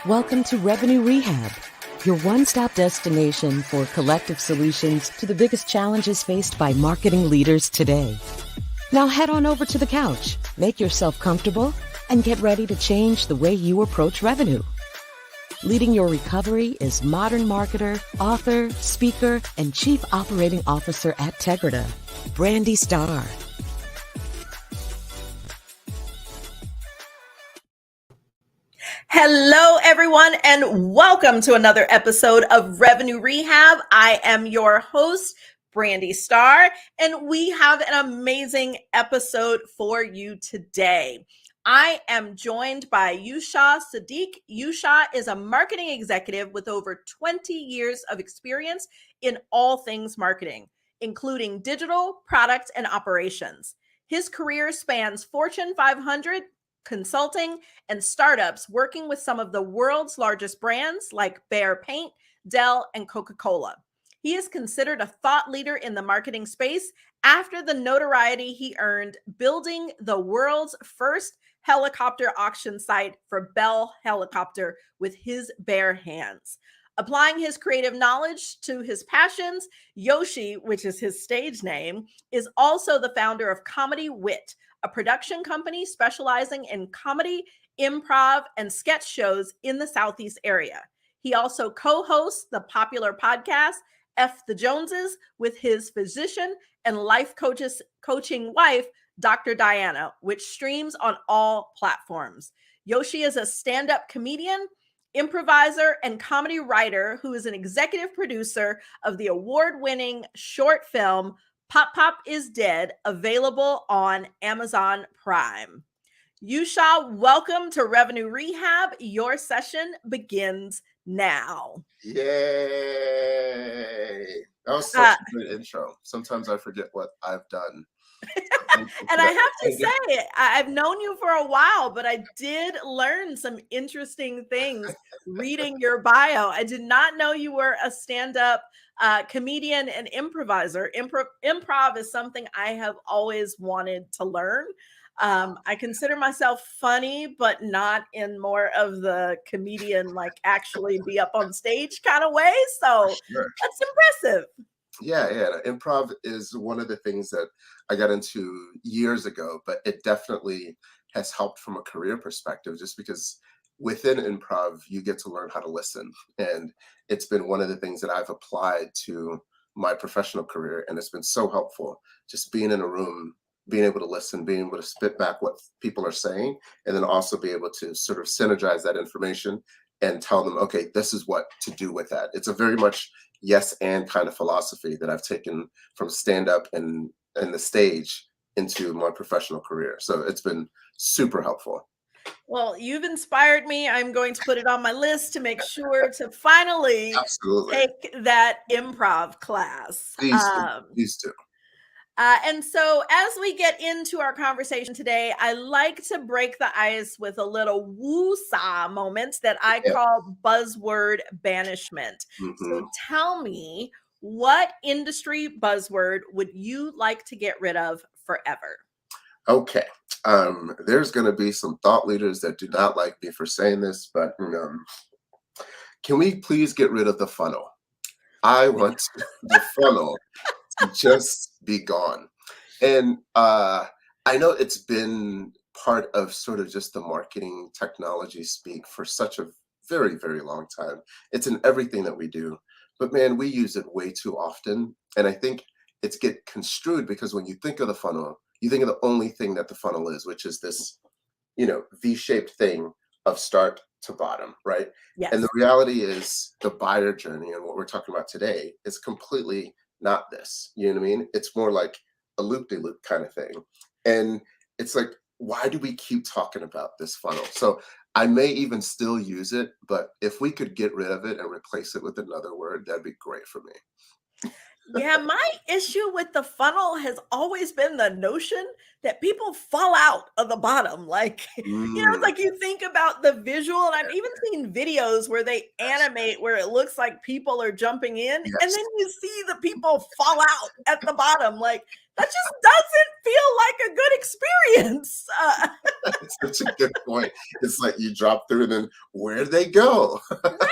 Welcome to Revenue Rehab, your one-stop destination for collective solutions to the biggest challenges faced by marketing leaders today. Now head on over to the couch, make yourself comfortable, and get ready to change the way you approach revenue. Leading your recovery is modern marketer, author, speaker, and chief operating officer at Tegrita, Brandi Starr. Hello, everyone, and welcome to another episode of Revenue Rehab. I am your host, Brandi Starr, and we have an amazing episode for you today. I am joined by Yushau Sodiq. Yushau is a marketing executive with over 20 years of experience in all things marketing, including digital, product, and operations. His career spans Fortune 500, consulting, and startups, working with some of the world's largest brands like Behr Paint, Dell, and Coca-Cola. He is considered a thought leader in the marketing space after the notoriety he earned building the world's first helicopter auction site for Bell Helicopter with his bare hands. Applying his creative knowledge to his passions, Yoshi, which is his stage name, is also the founder of Comedy Wit, a production company specializing in comedy, improv, and sketch shows in the Southeast area. He also co-hosts the popular podcast, F the Joneses, with his physician and life coaching wife, Dr. Diana, which streams on all platforms. Yoshi is a stand-up comedian, improviser, and comedy writer who is an executive producer of the award-winning short film Pop Pop is Dead, available on Amazon Prime. Yushau, welcome to Revenue Rehab. Your session begins now. Yay! That was such a good intro. Sometimes I forget what I've done. And I have to say, I've known you for a while, but I did learn some interesting things reading your bio. I did not know you were a stand-up comedian and improviser. Improv is something I have always wanted to learn. I consider myself funny, but not in more of the comedian, like actually be up on stage kind of way. So That's impressive. Yeah. Improv is one of the things that I got into years ago, but it definitely has helped from a career perspective, just because within improv, you get to learn how to listen. And it's been one of the things that I've applied to my professional career. And it's been so helpful just being in a room, being able to listen, being able to spit back what people are saying, and then also be able to sort of synergize that information and tell them, okay, this is what to do with that. It's a very much yes and kind of philosophy that I've taken from stand-up and the stage into my professional career. So it's been super helpful. Well, you've inspired me. I'm going to put it on my list to make sure to finally take that improv class. Please do. And so as we get into our conversation today, I like to break the ice with a little woo-saw moments that I call buzzword banishment. So tell me, what industry buzzword would you like to get rid of forever? Okay. There's going to be some thought leaders that do not like me for saying this, but can we please get rid of the funnel? I want the funnel to just be gone. And I know it's been part of sort of just the marketing technology speak for such a very, very long time. It's in everything that we do. But man, we use it way too often. And I think it's get construed because when you think of the funnel, you think of the only thing that the funnel is, which is this, V-shaped thing of start to bottom, right? Yes. And the reality is the buyer journey and what we're talking about today is completely not this. You know what I mean? It's more like a loop-de-loop kind of thing. And it's like, why do we keep talking about this funnel? So I may even still use it, but if we could get rid of it and replace it with another word, that'd be great for me. Yeah, my issue with the funnel has always been the notion that people fall out of the bottom. Like, it's like you think about the visual, and I've even seen videos where they animate where it looks like people are jumping in, and then you see the people fall out at the bottom. Like, that just doesn't feel like a good experience. It's such a good point. It's like you drop through and then where'd they go? Right.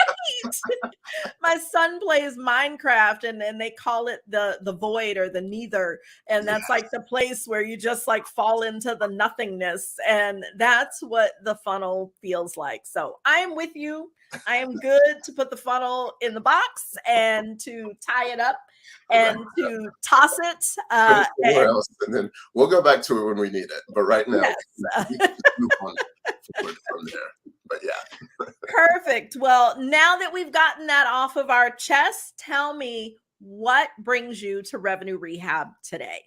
My son plays Minecraft and they call it the void or the neither. And that's Yeah. like the place where you just like fall into the nothingness. And that's what the funnel feels like. So I am with you. I am good to put the funnel in the box and to tie it up Right. and to toss it. Put it somewhere And else, and then we'll go back to it when we need it. But right now, yes. we can just move on forward from there. But yeah. Perfect. Well, now that we've gotten that off of our chest, tell me what brings you to Revenue Rehab today?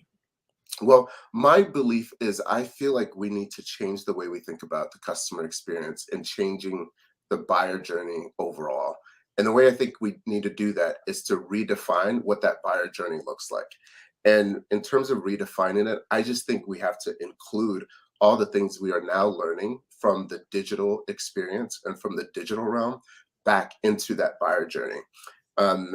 Well, my belief is I feel like we need to change the way we think about the customer experience and changing the buyer journey overall. And the way I think we need to do that is to redefine what that buyer journey looks like. And in terms of redefining it, I just think we have to include all the things we are now learning from the digital experience and from the digital realm back into that buyer journey.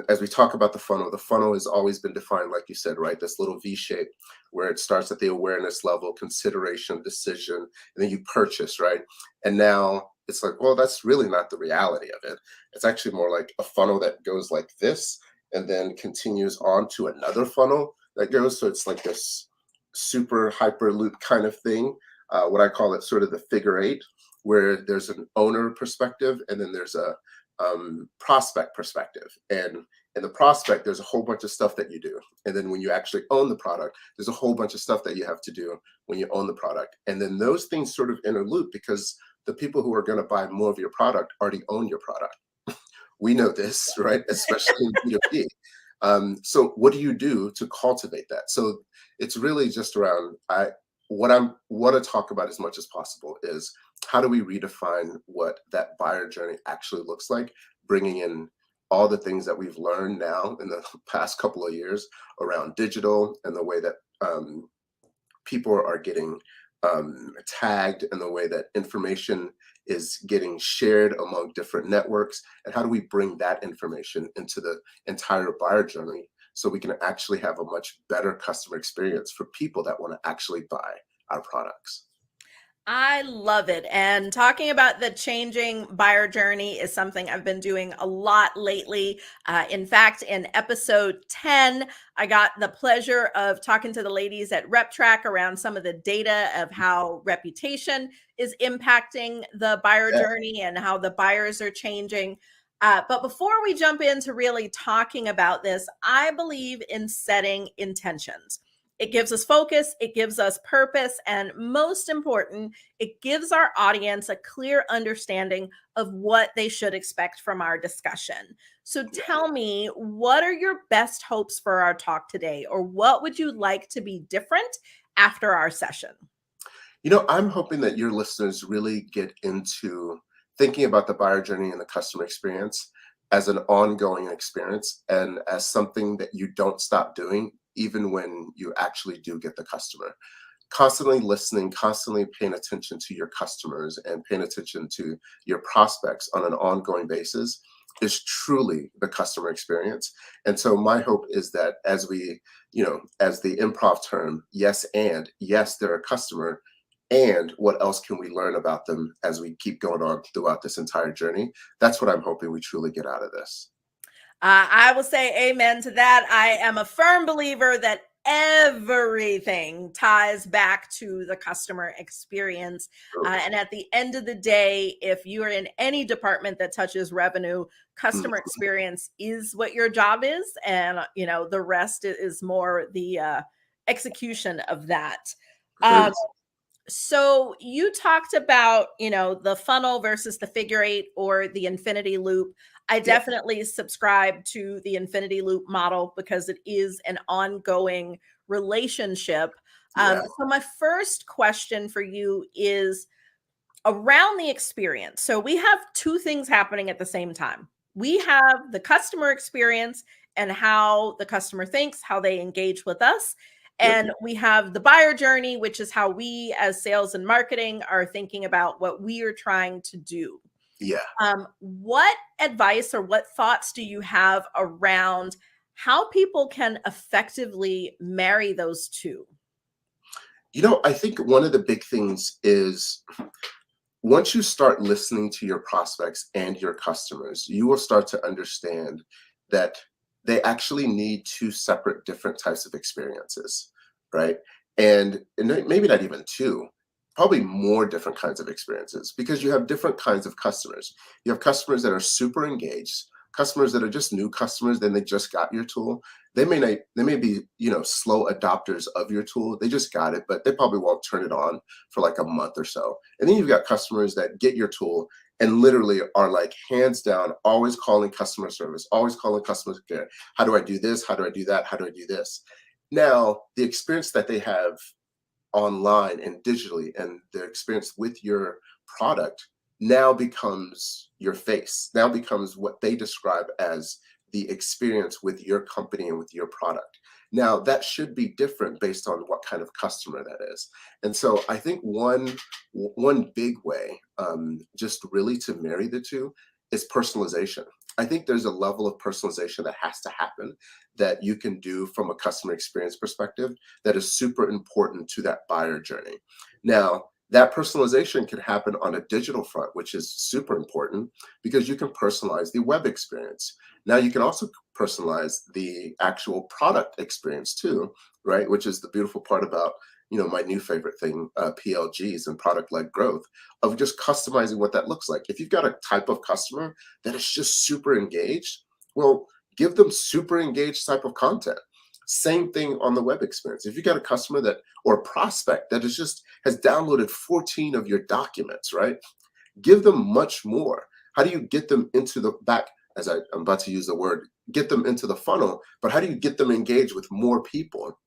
As we talk about the funnel has always been defined, like you said, right? This little V shape where it starts at the awareness level, consideration, decision, and then you purchase, right? And now it's like, well, that's really not the reality of it. It's actually more like a funnel that goes like this and then continues on to another funnel that goes. So it's like this super hyper loop kind of thing. What I call it sort of the figure eight, where there's an owner perspective and then there's a prospect perspective. And in the prospect, there's a whole bunch of stuff that you do. And then when you actually own the product, there's a whole bunch of stuff that you have to do when you own the product. And then those things sort of interloop because the people who are going to buy more of your product already own your product. We know this, right? Especially in B2B. So what do you do to cultivate that? So it's really just around what I want to talk about as much as possible is how do we redefine what that buyer journey actually looks like, bringing in all the things that we've learned now in the past couple of years around digital and the way that people are getting tagged and the way that information is getting shared among different networks, and how do we bring that information into the entire buyer journey so we can actually have a much better customer experience for people that want to actually buy our products. I love it. And talking about the changing buyer journey is something I've been doing a lot lately. In fact, in episode 10, I got the pleasure of talking to the ladies at RepTrack around some of the data of how reputation is impacting the buyer Yeah. journey and how the buyers are changing. But before we jump into really talking about this, I believe in setting intentions. It gives us focus, it gives us purpose, and most important, it gives our audience a clear understanding of what they should expect from our discussion. So tell me, what are your best hopes for our talk today, or what would you like to be different after our session? I'm hoping that your listeners really get into thinking about the buyer journey and the customer experience as an ongoing experience and as something that you don't stop doing even when you actually do get the customer. Constantly listening, constantly paying attention to your customers and paying attention to your prospects on an ongoing basis is truly the customer experience. And so my hope is that as we, as the improv term, yes, they're a customer, and what else can we learn about them as we keep going on throughout this entire journey? That's what I'm hoping we truly get out of this. I will say amen to that. I am a firm believer that everything ties back to the customer experience. And at the end of the day, if you are in any department that touches revenue, customer experience is what your job is. And, the rest is more the execution of that. So you talked about, the funnel versus the figure eight or the infinity loop. I definitely subscribe to the infinity loop model because it is an ongoing relationship. So my first question for you is around the experience. So we have two things happening at the same time. We have the customer experience and how the customer thinks, how they engage with us. And we have the buyer journey, which is how we as sales and marketing are thinking about what we are trying to do. What advice or what thoughts do you have around how people can effectively marry those two? I think one of the big things is once you start listening to your prospects and your customers, you will start to understand that they actually need two separate different types of experiences, right? And maybe not even two, probably more different kinds of experiences because you have different kinds of customers. You have customers that are super engaged, customers that are just new customers, then they just got your tool. They may be, slow adopters of your tool. They just got it, but they probably won't turn it on for like a month or so. And then you've got customers that get your tool and literally are like hands down, always calling customer service, always calling customer care. How do I do this? How do I do that? How do I do this? Now, the experience that they have online and digitally and the experience with your product now becomes your face, now becomes what they describe as the experience with your company and with your product. Now, that should be different based on what kind of customer that is. And so I think one big way, just really to marry the two, is personalization. I think there's a level of personalization that has to happen that you can do from a customer experience perspective that is super important to that buyer journey. Now, that personalization can happen on a digital front, which is super important because you can personalize the web experience. Now, you can also personalize the actual product experience too, right? Which is the beautiful part about my new favorite thing, PLGs and product-led growth, of just customizing what that looks like. If you've got a type of customer that is just super engaged, well, give them super engaged type of content. Same thing on the web experience. If you got a customer or a prospect that has downloaded 14 of your documents, right? Give them much more. How do you get them into the back, as I'm about to use the word, get them into the funnel, but how do you get them engaged with more people?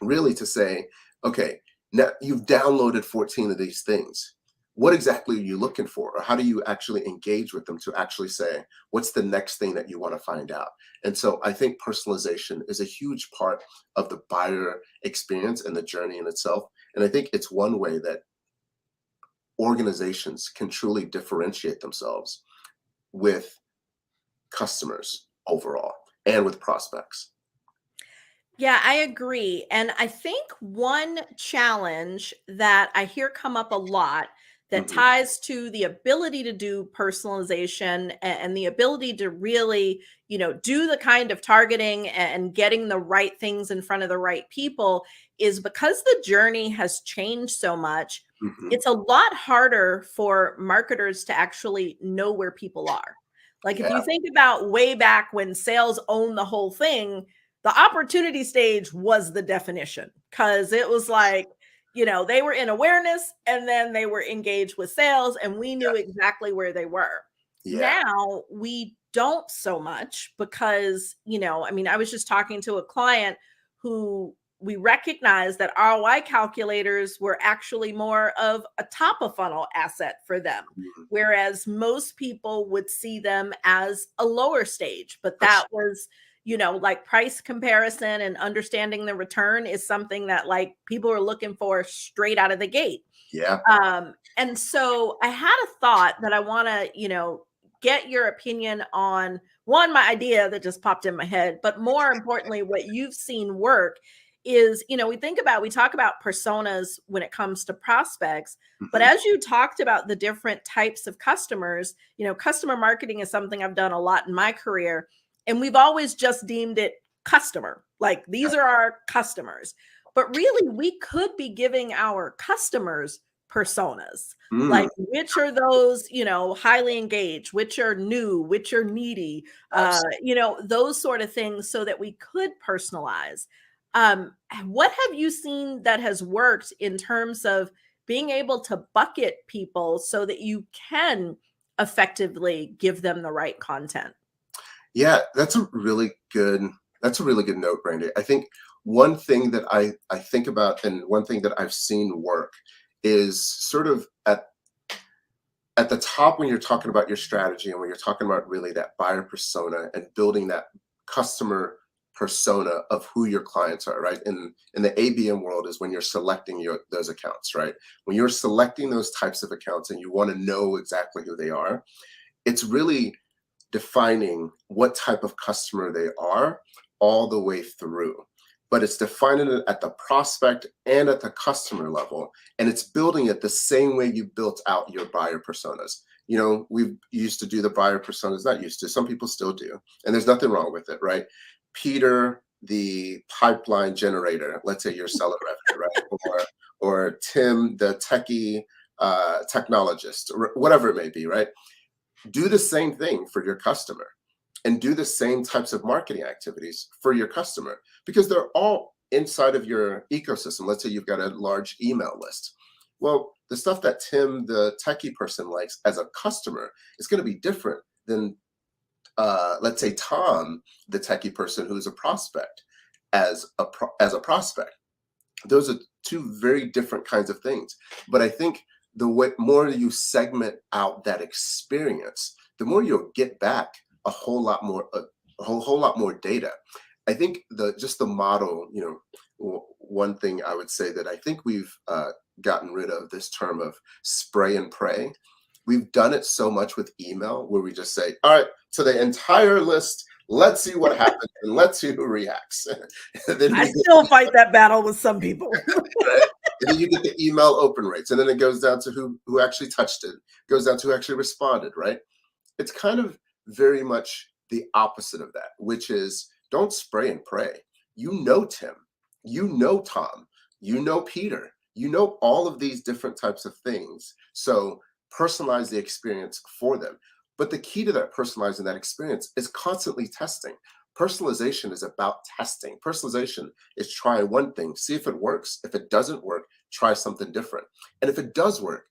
Really to say, okay, now you've downloaded 14 of these things. What exactly are you looking for? Or how do you actually engage with them to actually say, what's the next thing that you want to find out? And so I think personalization is a huge part of the buyer experience and the journey in itself. And I think it's one way that organizations can truly differentiate themselves with customers overall and with prospects. Yeah, I agree. And I think one challenge that I hear come up a lot that Mhm. ties to the ability to do personalization and the ability to really, do the kind of targeting and getting the right things in front of the right people is because the journey has changed so much. Mhm. It's a lot harder for marketers to actually know where people are. Like if you Yeah. think about way back when sales owned the whole thing, the opportunity stage was the definition because it was like, they were in awareness and then they were engaged with sales and we knew exactly where they were. Yeah. Now we don't so much because, I was just talking to a client who we recognized that ROI calculators were actually more of a top of funnel asset for them, Mhm. whereas most people would see them as a lower stage. But For that sure. was like price comparison and understanding the return is something that like people are looking for straight out of the gate. Yeah. And so I had a thought that I want to, get your opinion on one, my idea that just popped in my head, but more importantly, what you've seen work is, we talk about personas when it comes to prospects, but Mhm. as you talked about the different types of customers, customer marketing is something I've done a lot in my career. And we've always just deemed it customer, like these are our customers. But really, we could be giving our customers personas, Mm. like which are those, highly engaged, which are new, which are needy, those sort of things so that we could personalize. What have you seen that has worked in terms of being able to bucket people so that you can effectively give them the right content? Yeah, that's a really good note, Brandi. I think one thing that I think about and one thing that I've seen work is sort of at the top when you're talking about your strategy and when you're talking about really that buyer persona and building that customer persona of who your clients are, right? In the ABM world is when you're selecting those accounts, right? When you're selecting those types of accounts and you want to know exactly who they are, it's really defining what type of customer they are all the way through. but it's defining it at the prospect and at the customer level. And it's building it the same way you built out your buyer personas. You know, we used to do the buyer personas, not used to, some people still do. And there's nothing wrong with it, right? Peter, the pipeline generator, let's say your seller revenue, right? Or Tim, the techie technologist, or whatever it may be, right? Do the same thing for your customer and do the same types of marketing activities for your customer, because they're all inside of your ecosystem. Let's say you've got a large email list. Well, the stuff that Tim, the techie person, likes as a customer is going to be different than, let's say, Tom, the techie person, who's a prospect, as a prospect. Those are two very different kinds of things. But I think the way more you segment out that experience, the more you'll get back a whole lot more data. I think just the model, you know, one thing I would say that I think we've gotten rid of this term of spray and pray. We've done it so much with email where we just say, all right, to the entire list, let's see what happens and let's see who reacts. I still fight that battle with some people. Right? And then you get the email open rates, and then it goes down to who actually touched it, goes down to who actually responded, right? It's kind of very much the opposite of that, which is don't spray and pray. You know Tim, you know Tom, you know Peter, you know all of these different types of things. So personalize the experience for them. But the key to that personalizing that experience is constantly testing. Personalization is about testing. Personalization is try one thing, see if it works. If it doesn't work, try something different. And if it does work,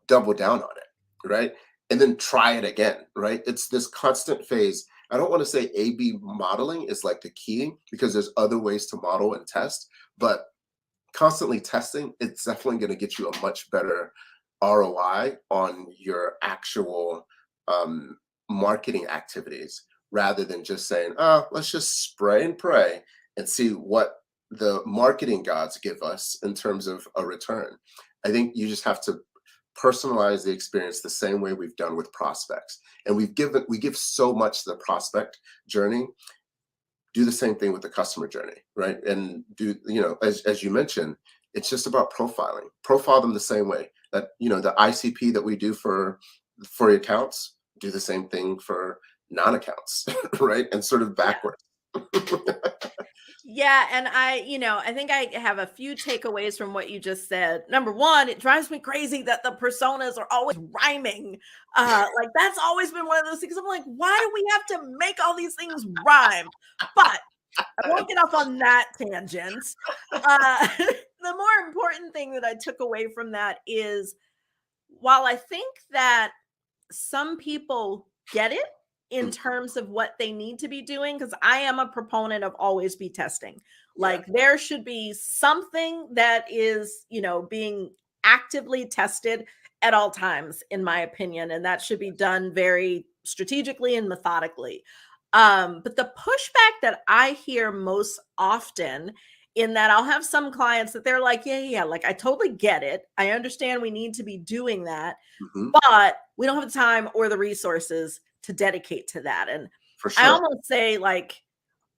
double down on it, right? And then try it again, right? It's this constant phase. I don't want to say A/B modeling is like the key, because there's other ways to model and test, but constantly testing, it's definitely going to get you a much better ROI on your actual marketing activities, rather than just saying, oh, let's just spray and pray and see what the marketing gods give us in terms of a return. I think you just have to personalize the experience the same way we've done with prospects. And we give so much to the prospect journey. Do the same thing with the customer journey, right? And do, you know, as you mentioned, it's just about profiling. Profile them the same way that, you know, the ICP that we do for accounts, do the same thing for non-accounts, right? And sort of backwards. Yeah. And I think I have a few takeaways from what you just said. Number one, it drives me crazy that the personas are always rhyming. Like that's always been one of those things. I'm like, why do we have to make all these things rhyme? But I won't get off on that tangent. The more important thing that I took away from that is, while I think that some people get it in terms of what they need to be doing, because I am a proponent of always be testing. Like there should be something that is, you know, being actively tested at all times, in my opinion, and that should be done very strategically and methodically. But the pushback that I hear most often, in that I'll have some clients that they're like, yeah, like I totally get it. I understand we need to be doing that, but we don't have the time or the resources to dedicate to that. And for sure, I almost say, like,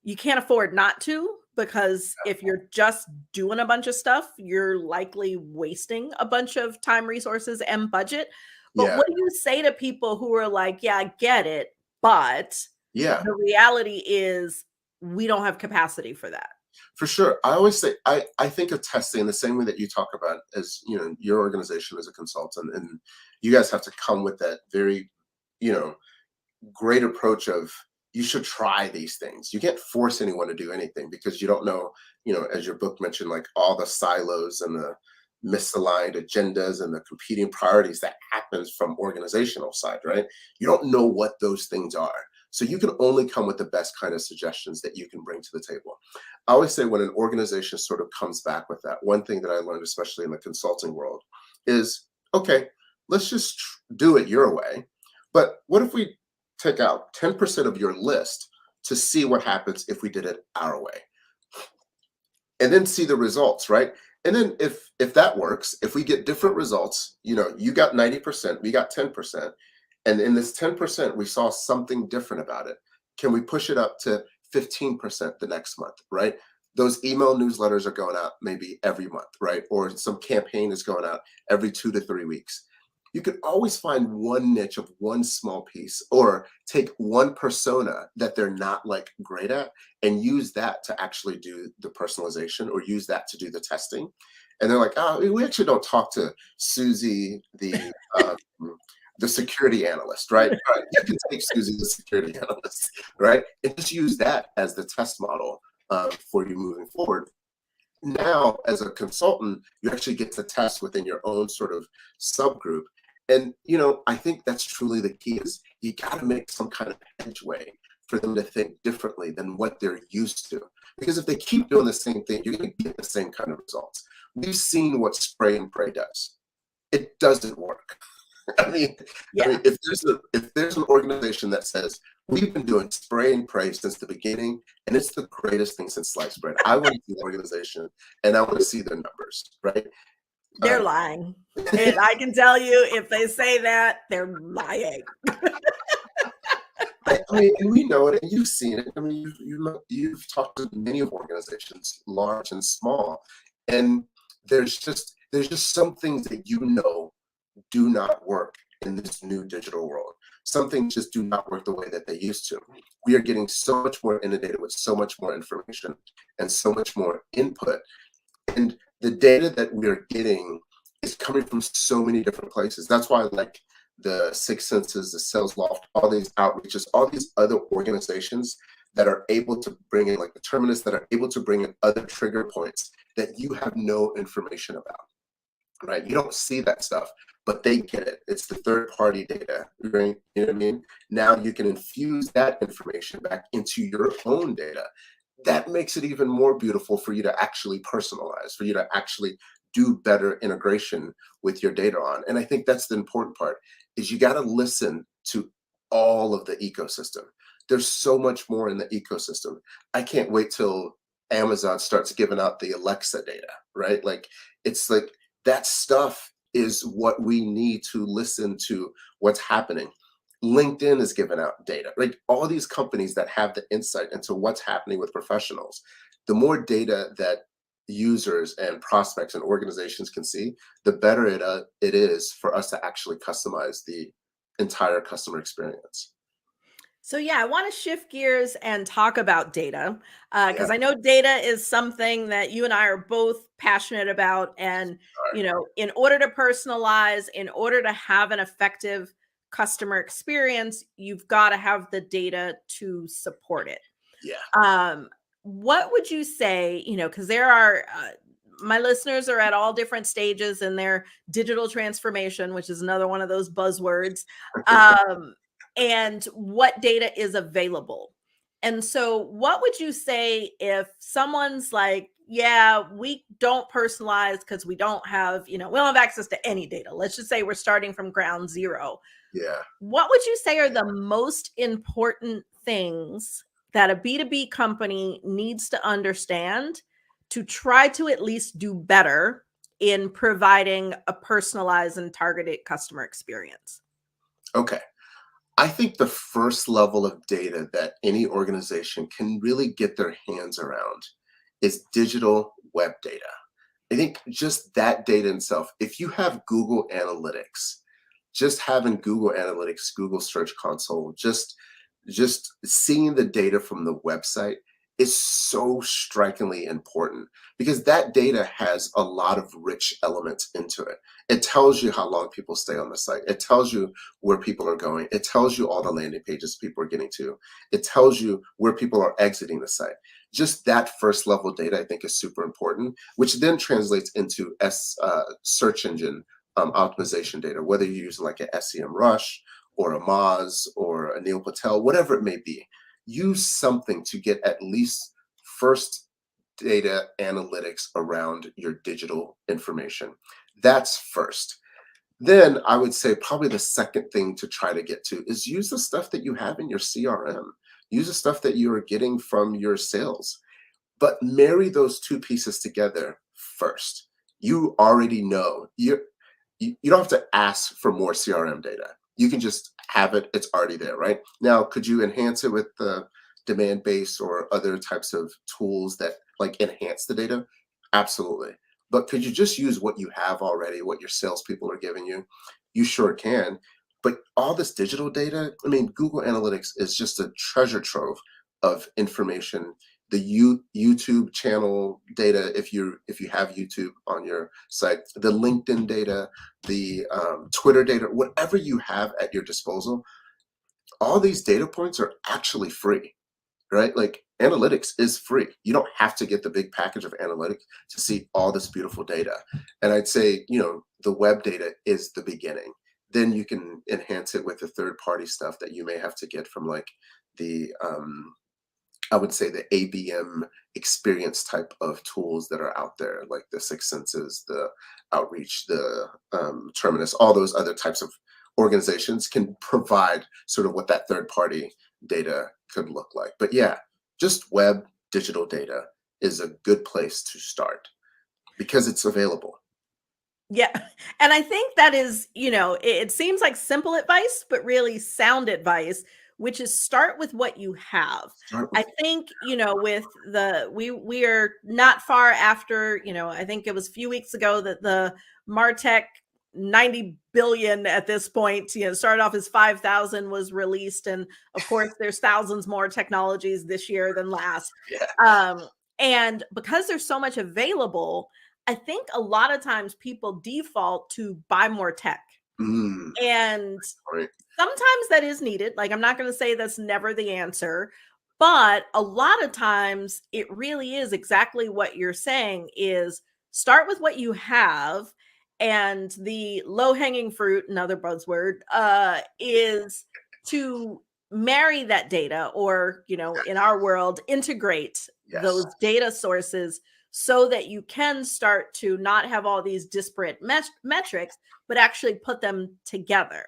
you can't afford not to, because if you're just doing a bunch of stuff, you're likely wasting a bunch of time, resources, and budget. But what do you say to people who are like, yeah, I get it, but the reality is we don't have capacity for that? For sure. I always say, I think of testing the same way that you talk about, as, you know, your organization as a consultant, and you guys have to come with that very, you know, great approach of, you should try these things. You can't force anyone to do anything, because you don't know, you know, as your book mentioned, like all the silos and the misaligned agendas and the competing priorities that happens from organizational side, right? You don't know what those things are. So you can only come with the best kind of suggestions that you can bring to the table. I always say, when an organization sort of comes back with that, one thing that I learned, especially in the consulting world, is, okay, let's just do it your way. But what if we take out 10% of your list to see what happens if we did it our way? And then see the results, right? And then if that works, if we get different results, you know, you got 90%, we got 10%. And in this 10%, we saw something different about it. Can we push it up to 15% the next month, right? those email newsletters are going out maybe every month, right? Or some campaign is going out every 2 to 3 weeks. You can always find one niche of one small piece, or take one persona that they're not like great at and use that to actually do the personalization, or use that to do the testing. And they're like, oh, we actually don't talk to Susie, the security analyst, right? All right, you can take Susie, the security analyst, right? And just use that as the test model for you moving forward. Now, as a consultant, you actually get to test within your own sort of subgroup. And, I think that's truly the key, is you got to make some kind of hedgeway for them to think differently than what they're used to. Because if they keep doing the same thing, you're going to get the same kind of results. We've seen what spray and pray does. It doesn't work. I mean, if there's an organization that says, we've been doing spray and pray since the beginning, and it's the greatest thing since sliced bread, I want to see the organization, and I want to see their numbers, right? They're lying. And I can tell you, if they say that, they're lying. I mean, and we know it, and you've seen it. I mean, you've talked to many organizations, large and small, and there's just some things that do not work in this new digital world. Some things just do not work the way that they used to. We are getting so much more inundated with so much more information and so much more input. And the data that we're getting is coming from so many different places. That's why, like, the Six Senses, the Sales Loft, all these outreaches, all these other organizations that are able to bring in, like the Terminus, that are able to bring in other trigger points that you have no information about, right? You don't see that stuff, but they get it. It's the third-party data, right? You know what I mean? Now you can infuse that information back into your own data. That makes it even more beautiful for you to actually personalize, for you to actually do better integration with your data on. And I think that's the important part, is you got to listen to all of the ecosystem. There's so much more in the ecosystem. I can't wait till Amazon starts giving out the Alexa data, right? Like, it's like that stuff is what we need to listen to what's happening. LinkedIn is giving out data, right? All these companies that have the insight into what's happening with professionals. The more data that users and prospects and organizations can see, the better it is for us to actually customize the entire customer experience. So yeah, I want to shift gears and talk about data, because I know data is something that you and I are both passionate about. And, in order to personalize, in order to have an effective customer experience, you've got to have the data to support it. Yeah. What would you say, because there are, my listeners are at all different stages in their digital transformation, which is another one of those buzzwords. And what data is available. And so what would you say if someone's like, yeah, we don't personalize because we don't have, we don't have access to any data. Let's just say we're starting from ground zero. Yeah. What would you say are the most important things that a B2B company needs to understand to try to at least do better in providing a personalized and targeted customer experience? Okay. I think the first level of data that any organization can really get their hands around is digital web data. I think just that data itself, if you have Google Analytics, just having Google Analytics, Google Search Console, just seeing the data from the website is so strikingly important, because that data has a lot of rich elements into it. It tells you how long people stay on the site. It tells you where people are going. It tells you all the landing pages people are getting to. It tells you where people are exiting the site. Just that first level data, I think, is super important, which then translates into search engine optimization data, whether you're using like a SEM Rush or a Moz or a Neil Patel, whatever it may be. Use something to get at least first data analytics around your digital information. That's first. Then I would say probably the second thing to try to get to is use the stuff that you have in your CRM. Use the stuff that you are getting from your sales, but marry those two pieces together first. You already know. You don't have to ask for more CRM data. You can just have it. It's already there, right? Now, could you enhance it with the demand base or other types of tools that like enhance the data? Absolutely. But could you just use what you have already, what your salespeople are giving you? You sure can. But all this digital data, I mean, Google Analytics is just a treasure trove of information. The YouTube channel data, if you have YouTube on your site, the LinkedIn data, the Twitter data, whatever you have at your disposal, all these data points are actually free, right? Like analytics is free. You don't have to get the big package of analytics to see all this beautiful data. And I'd say, the web data is the beginning. Then you can enhance it with the third party stuff that you may have to get from like the, I would say the ABM experience type of tools that are out there, like the Six Senses, the Outreach, the Terminus, all those other types of organizations can provide sort of what that third party data could look like. But yeah, just web digital data is a good place to start because it's available. Yeah. And I think that is, it seems like simple advice, but really sound advice, which is start with what you have. I think, with we are not far after, I think it was a few weeks ago that the MarTech 90 billion at this point, started off as 5,000 was released. And of course, there's thousands more technologies this year than last. Yeah. And because there's so much available, I think a lot of times people default to buy more tech. And right. Sometimes that is needed. Like, I'm not going to say that's never the answer, but a lot of times it really is exactly what you're saying is start with what you have. And the low-hanging fruit, another buzzword, is to marry that data or, in our world, integrate those data sources so that you can start to not have all these disparate metrics, but actually put them together.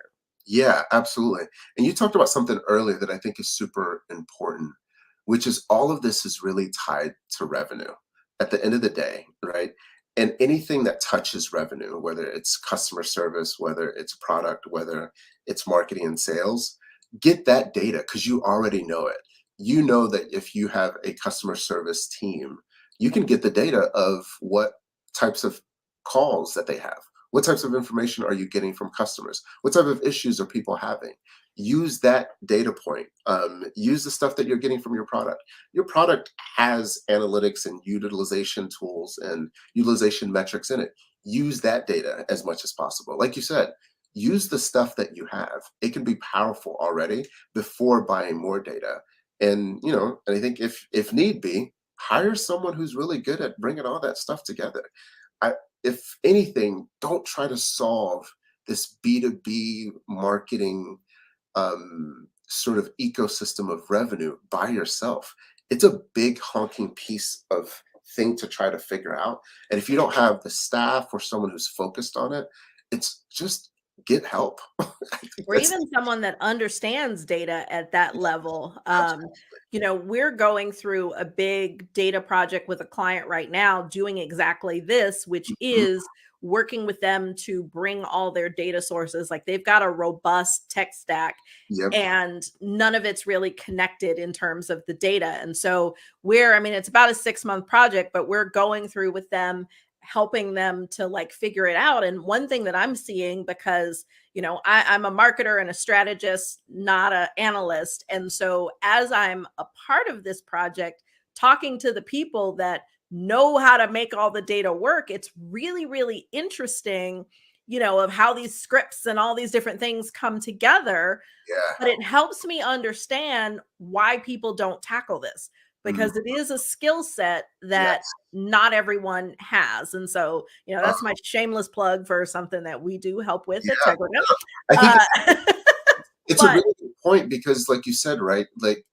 Yeah, absolutely. And you talked about something earlier that I think is super important, which is all of this is really tied to revenue at the end of the day, right? And anything that touches revenue, whether it's customer service, whether it's product, whether it's marketing and sales, get that data because you already know it. You know that if you have a customer service team, you can get the data of what types of calls that they have. What types of information are you getting from customers? What type of issues are people having? Use that data point. Use the stuff that you're getting from your product. Your product has analytics and utilization tools and utilization metrics in it. Use that data as much as possible. Like you said, use the stuff that you have. It can be powerful already before buying more data. And and I think if need be, hire someone who's really good at bringing all that stuff together. If anything, don't try to solve this B2B marketing sort of ecosystem of revenue by yourself. It's a big honking piece of thing to try to figure out. And if you don't have the staff or someone who's focused on it, it's just get help. Or even someone that understands data at that level. We're going through a big data project with a client right now doing exactly this, which is working with them to bring all their data sources. Like they've got a robust tech stack and none of it's really connected in terms of the data. And so it's about a 6-month project, but we're going through with them, helping them to like figure it out. And one thing that I'm seeing, because I'm a marketer and a strategist, not an analyst. And so as I'm a part of this project, talking to the people that know how to make all the data work, it's really, really interesting, of how these scripts and all these different things come together. Yeah. But it helps me understand why people don't tackle this, because it is a skill set that not everyone has. And so, that's my shameless plug for something that we do help with at Tegrita. I think it's a really good point because like you said, right? Like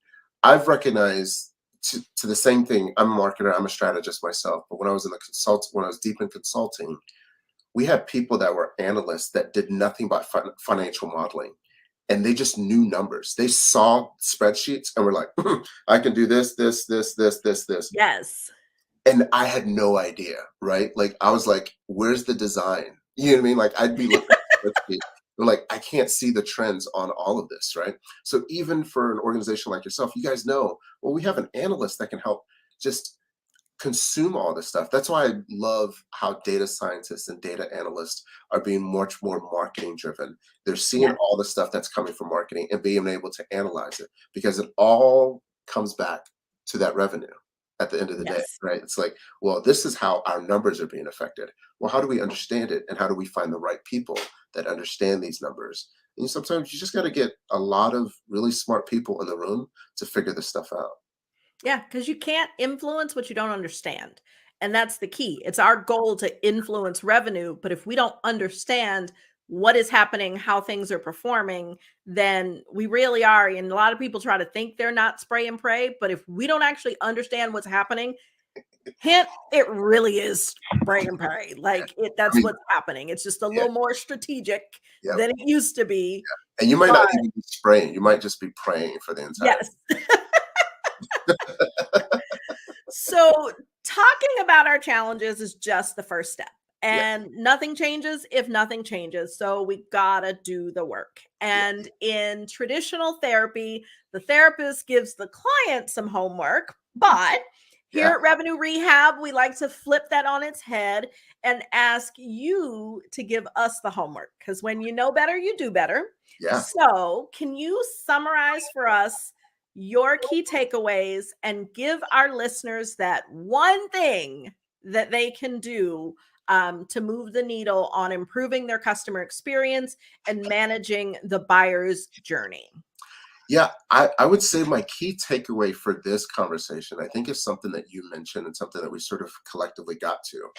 I've recognized to the same thing. I'm a marketer, I'm a strategist myself, but when I was when I was deep in consulting, we had people that were analysts that did nothing but financial modeling. And they just knew numbers. They saw spreadsheets and were like, I can do this. Yes. And I had no idea, right? Like, I was like, where's the design? You know what I mean? Like, I'd be looking at the spreadsheet. They're like, I can't see the trends on all of this, right? So even for an organization like yourself, you guys know, well, we have an analyst that can help just consume all this stuff. That's why I love how data scientists and data analysts are being much more marketing driven. They're seeing Yeah. all the stuff that's coming from marketing and being able to analyze it, because it all comes back to that revenue at the end of the day, Yes. right? It's like, well, this is how our numbers are being affected. Well, how do we understand it? And how do we find the right people that understand these numbers? And sometimes you just got to get a lot of really smart people in the room to figure this stuff out. Yeah, because you can't influence what you don't understand. And that's the key. It's our goal to influence revenue. But if we don't understand what is happening, how things are performing, then we really are. And a lot of people try to think they're not spray and pray. But if we don't actually understand what's happening, hint, it really is spray and pray. Like I that's mean, what's happening. It's just a yeah, little more strategic yeah. than it used to be. And you might not But even be spraying. You might just be praying for the entire. yes. So, talking about our challenges is just the first step. Yeah, And nothing changes if nothing changes. So, we gotta do the work. yeah, And in traditional therapy, the therapist gives the client some homework. But here yeah, at Revenue Rehab, we like to flip that on its head and ask you to give us the homework. Because when you know better, you do better. yeah. So, can you summarize for us your key takeaways and give our listeners that one thing that they can do to move the needle on improving their customer experience and managing the buyer's journey? Yeah, I would say my key takeaway for this conversation, I think, is something that you mentioned and something that we sort of collectively got to,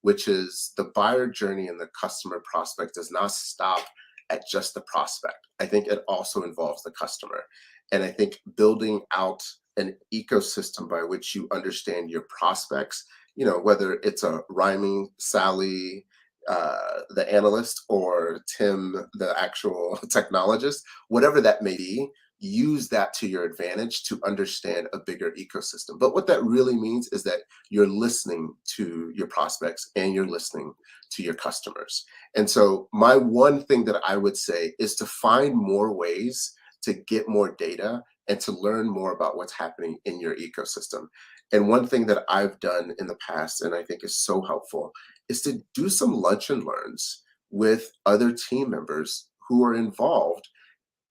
which is the buyer journey and the customer prospect does not stop at just the prospect. I think it also involves the customer. And I think building out an ecosystem by which you understand your prospects, whether it's a rhyming Sally, the analyst, or Tim, the actual technologist, whatever that may be, use that to your advantage to understand a bigger ecosystem. But what that really means is that you're listening to your prospects and you're listening to your customers. And so my one thing that I would say is to find more ways to get more data and to learn more about what's happening in your ecosystem. And one thing that I've done in the past, and I think is so helpful, is to do some lunch and learns with other team members who are involved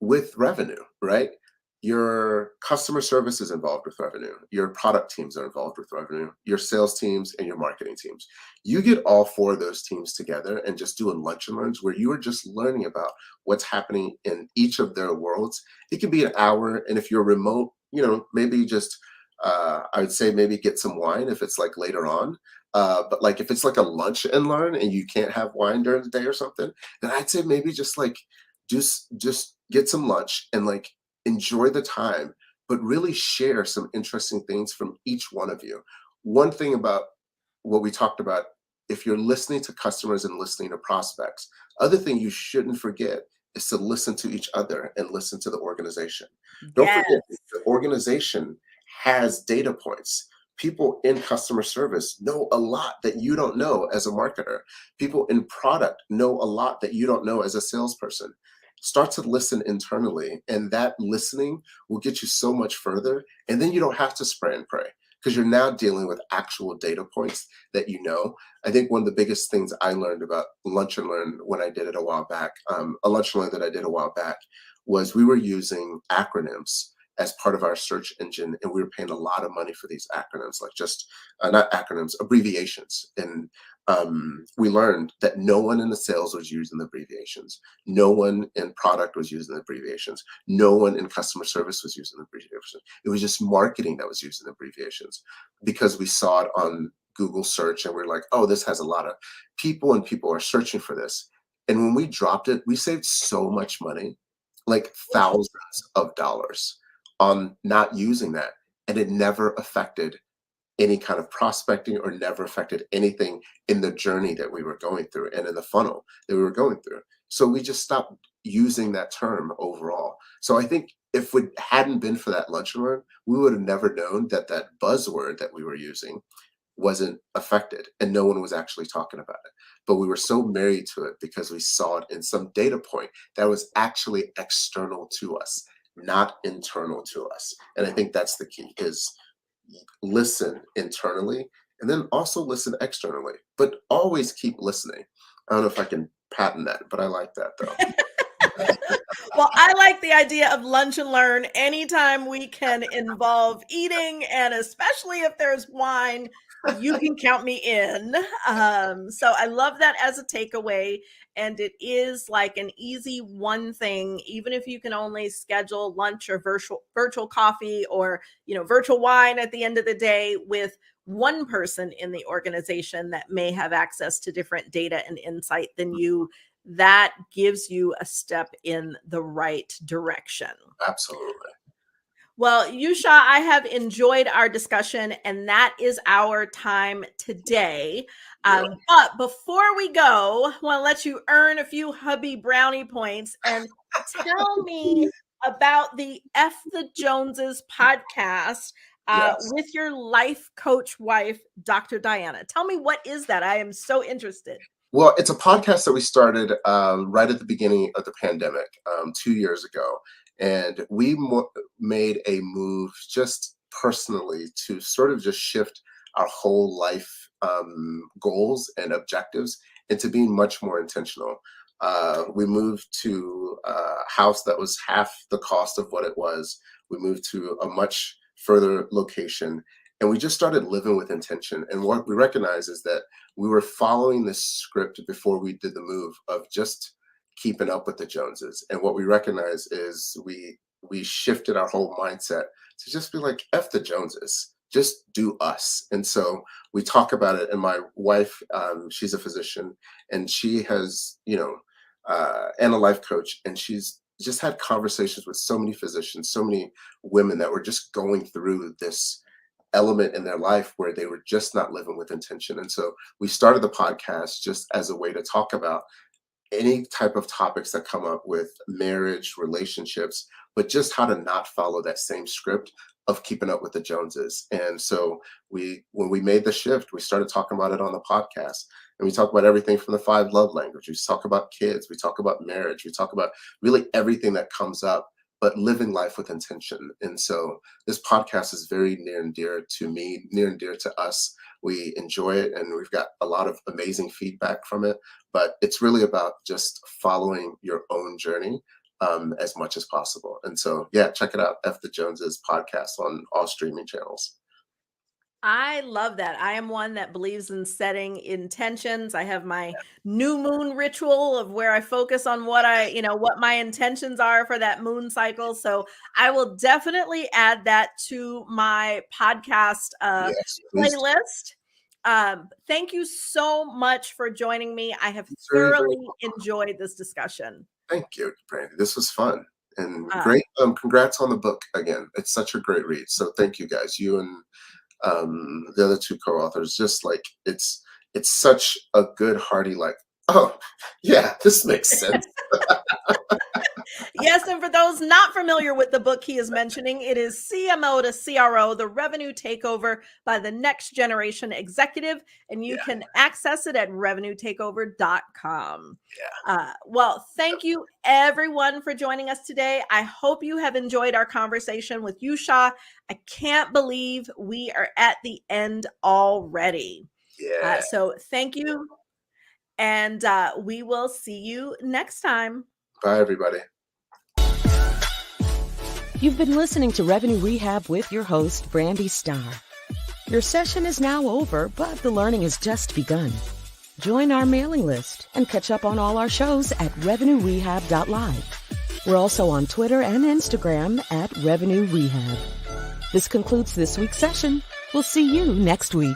with revenue, right? Your customer service is involved with revenue. Your product teams are involved with revenue. Your sales teams and your marketing teams. You get all four of those teams together and just doing lunch and learns where you are just learning about what's happening in each of their worlds. It can be an hour. And if you're remote, maybe just, I would say maybe get some wine if it's like later on. But like if it's like a lunch and learn and you can't have wine during the day or something, then I'd say maybe just like just get some lunch and like enjoy the time, but really share some interesting things from each one of you. One thing about what we talked about, if you're listening to customers and listening to prospects, other thing you shouldn't forget is to listen to each other and listen to the organization. Don't Yes. forget, the organization has data points. People in customer service know a lot that you don't know as a marketer. People in product know a lot that you don't know as a salesperson. Start to listen internally, and that listening will get you so much further. And then you don't have to spray and pray because you're now dealing with actual data points that you know. I think one of the biggest things I learned about Lunch and Learn when I did it a while back, a Lunch and Learn that I did a while back, was we were using acronyms as part of our search engine, and we were paying a lot of money for these acronyms, like just not acronyms, abbreviations. And we learned that no one in the sales was using the abbreviations. No one in product was using the abbreviations. No one in customer service was using the abbreviations. It was just marketing that was using the abbreviations because we saw it on Google search and we're like, oh, this has a lot of people and people are searching for this. And when we dropped it, we saved so much money, like thousands of dollars on not using that. And it never affected any kind of prospecting or never affected anything in the journey that we were going through and in the funnel that we were going through. So we just stopped using that term overall. So I think if it hadn't been for that lunch and learn, we would have never known that that buzzword that we were using wasn't affected and no one was actually talking about it. But we were so married to it because we saw it in some data point that was actually external to us, not internal to us. And I think that's the key is listen internally and then also listen externally, but always keep listening. I don't know if I can patent that, but I like that though. Well, I like the idea of lunch and learn anytime we can involve eating, and especially if there's wine, you can count me in. So I love that as a takeaway. And it is like an easy one thing, even if you can only schedule lunch or virtual coffee or, virtual wine at the end of the day with one person in the organization that may have access to different data and insight than you. That gives you a step in the right direction. Absolutely. Well, Yushau, I have enjoyed our discussion, and that is our time today. But before we go, I want to let you earn a few hubby brownie points and tell me about the F the Joneses podcast with your life coach wife, Dr. Diana. Tell me, what is that? I am so interested. Well, it's a podcast that we started right at the beginning of the pandemic 2 years ago. And we made a move just personally to sort of just shift our whole life goals and objectives into being much more intentional. We moved to a house that was half the cost of what it was. We moved to a much further location. And we just started living with intention. And what we recognized is that we were following this script before we did the move of just keeping up with the Joneses. And what we recognized is we shifted our whole mindset to just be like, F the Joneses, just do us. And so we talk about it. And my wife, she's a physician, and she has, and a life coach, and she's just had conversations with so many physicians, so many women that were just going through this element in their life where they were just not living with intention. And so we started the podcast just as a way to talk about any type of topics that come up with marriage, relationships, but just how to not follow that same script of keeping up with the Joneses. And so when we made the shift, we started talking about it on the podcast. And we talk about everything from the 5 love languages. We talk about kids. We talk about marriage. We talk about really everything that comes up, but living life with intention. And so this podcast is very near and dear to me, near and dear to us. We enjoy it, and we've got a lot of amazing feedback from it. But it's really about just following your own journey as much as possible. And so, check it out. F the Joneses podcast on all streaming channels. I love that. I am one that believes in setting intentions. I have my new moon ritual of where I focus on what what my intentions are for that moon cycle. So I will definitely add that to my podcast playlist. Thank you so much for joining me. I have thoroughly enjoyed this discussion. Thank you, Brandi. This was fun and great. Congrats on the book again. It's such a great read. So thank you guys, you and the other 2 co-authors. Just like it's such a good, hearty, like, oh yeah, this makes sense. Yes, and for those not familiar with the book he is mentioning, it is CMO to CRO, the Revenue Takeover by the Next Generation Executive, and you can access it at revenuetakeover.com. Well, thank you everyone for joining us today. I hope you have enjoyed our conversation with Yushau. I can't believe we are at the end already. So thank you, and we will see you next time. Bye, everybody. You've been listening to Revenue Rehab with your host, Brandi Starr. Your session is now over, but the learning has just begun. Join our mailing list and catch up on all our shows at revenuerehab.live. We're also on Twitter and Instagram at Revenue Rehab. This concludes this week's session. We'll see you next week.